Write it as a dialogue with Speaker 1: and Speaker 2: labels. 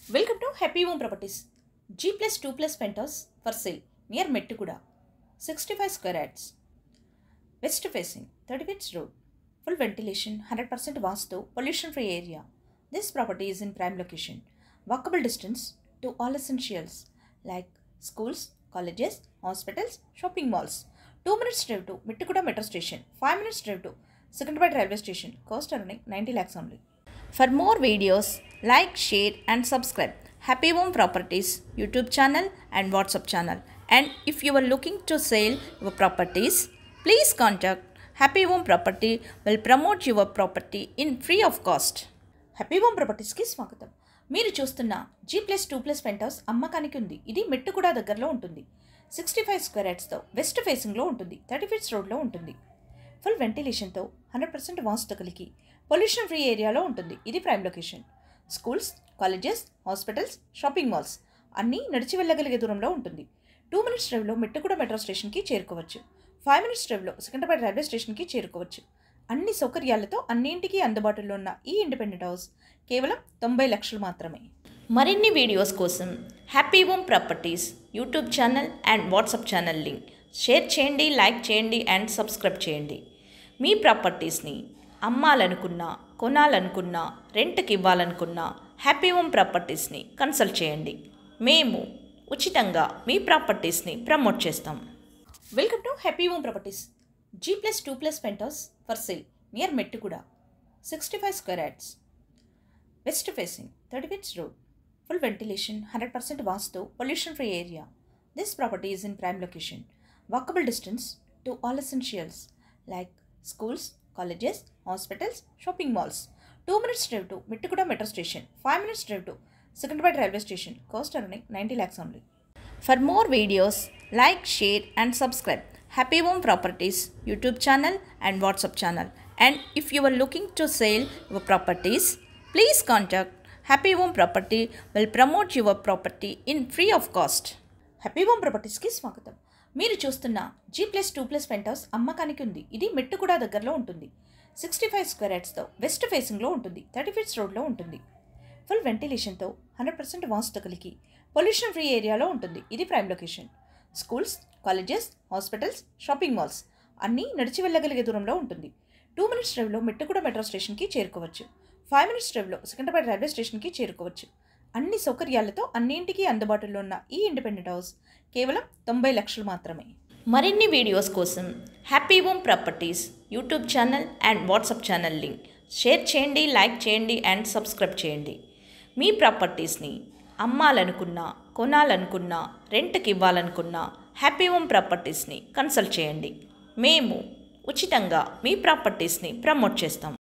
Speaker 1: Welcome to Happy Home Properties. G plus 2 plus penthouse for sale near Mettukuda. 65 square yards. West facing, 30 feet road. Full ventilation, 100% vastu, pollution free area. This property is in prime location. Walkable distance to all essentials like schools, colleges, hospitals, shopping malls. 2 minutes drive to Mettukuda metro station. 5 minutes drive to Secunderabad railway station. Cost earning 90 lakhs only. For more videos, like, share and subscribe Happy Home Properties YouTube channel and WhatsApp channel. And if you are looking to sell your properties, please contact Happy Home Property will promote your property in free of cost. Happy Home Properties ki స్వాగతం. మీరు చూస్తున్న G+2+ pent house అమ్మకానికి ఉంది. ఇది మెట్టుకుడ దగ్గరలో ఉంటుంది. 65 square yards తో west facing లో ఉంటుంది. 30 ఫీట్స్ రోడ్ లో ఉంటుంది. ఫుల్ వెంటిలేషన్ తో 100% వాస్తు కలిగి పొల్యూషన్ ఫ్రీ ఏరియాలో ఉంటుంది. ఇది prime location. Schools, colleges, hospitals, shopping malls అన్నీ నడిచి వెళ్ళగలిగే దూరంలో ఉంటుంది. 2 minutes డ్రైవ్లో మెట్టుకుడ మెట్రో స్టేషన్కి చేరుకోవచ్చు. 5 minutes డ్రైవ్లో సికింద్రాబాద్ రైల్వే స్టేషన్కి చేరుకోవచ్చు. అన్ని సౌకర్యాలతో అన్నింటికీ అందుబాటులో ఉన్న ఈ ఇండిపెండెంట్ హౌస్ కేవలం 90 లక్షలు మాత్రమే. మరిన్ని వీడియోస్ కోసం happy home properties YouTube channel and WhatsApp channel link share చేయండి, లైక్ చేయండి అండ్ సబ్స్క్రైబ్ చేయండి. మీ ప్రాపర్టీస్ని అమ్మాలనుకున్నా, కొనాలనుకున్నా, రెంట్కి ఇవ్వాలనుకున్నా హ్యాపీ హోమ్ ప్రాపర్టీస్ని కన్సల్ట్ చేయండి. మేము ఉచితంగా మీ ప్రాపర్టీస్ని ప్రమోట్ చేస్తాం. Welcome to happy home properties. G+2+ penthouse for sale near Mettuguda. 65 square yards. West facing, 30 feets road. Full ventilation, 100% vastu, pollution free area. This property is in prime location. Walkable distance to all essentials like schools, colleges, hospitals, shopping malls. 2 minutes drive to Mettukuda metro station. 5 minutes drive to Secunderabad railway station. Cost earning 90 lakhs only. For more videos, like, share and subscribe Happy Home Properties YouTube channel and WhatsApp channel. And if you are looking to sell your properties, please contact Happy Home Property will promote your property in free of cost. Happy Home Properties ki స్వాగతం. మీరు చూస్తున్న G+2+ pent house అమ్మకానికి ఉంది. ఇది మెట్టుకుడ దగ్గరలో ఉంటుంది. 65 square yards తో west facing లో ఉంటుంది. 30 ఫీట్స్ రోడ్ లో ఉంటుంది. ఫుల్ వెంటిలేషన్ తో 100% వాస్తు కలిగి పొల్యూషన్ ఫ్రీ ఏరియాలో ఉంటుంది. ఇది prime location. Schools, colleges, hospitals, shopping malls అన్నీ నడిచి వెళ్ళగలిగే దూరంలో ఉంటుంది. 2 minutes డ్రైవ్లో మెట్టుకుడ మెట్రో స్టేషన్కి చేరుకోవచ్చు. 5 minutes డ్రైవ్లో సికింద్రాబాద్ రైల్వే స్టేషన్కి చేరుకోవచ్చు. అన్ని సౌకర్యాలతో అన్నింటికీ అందుబాటులో ఉన్న ఈ ఇండిపెండెంట్ హౌస్ కేవలం 90 లక్షలు మాత్రమే. మరిన్ని వీడియోస్ కోసం happy home properties YouTube channel and WhatsApp channel link share చేయండి, లైక్ చేయండి అండ్ సబ్స్క్రైబ్ చేయండి. మీ ప్రాపర్టీస్ని అమ్మాలనుకున్నా, కొనాలనుకున్నా, రెంట్కి ఇవ్వాలనుకున్నా హ్యాపీ హోమ్ ప్రాపర్టీస్ని కన్సల్ట్ చేయండి. మేము ఉచితంగా మీ ప్రాపర్టీస్ని ప్రమోట్ చేస్తాం.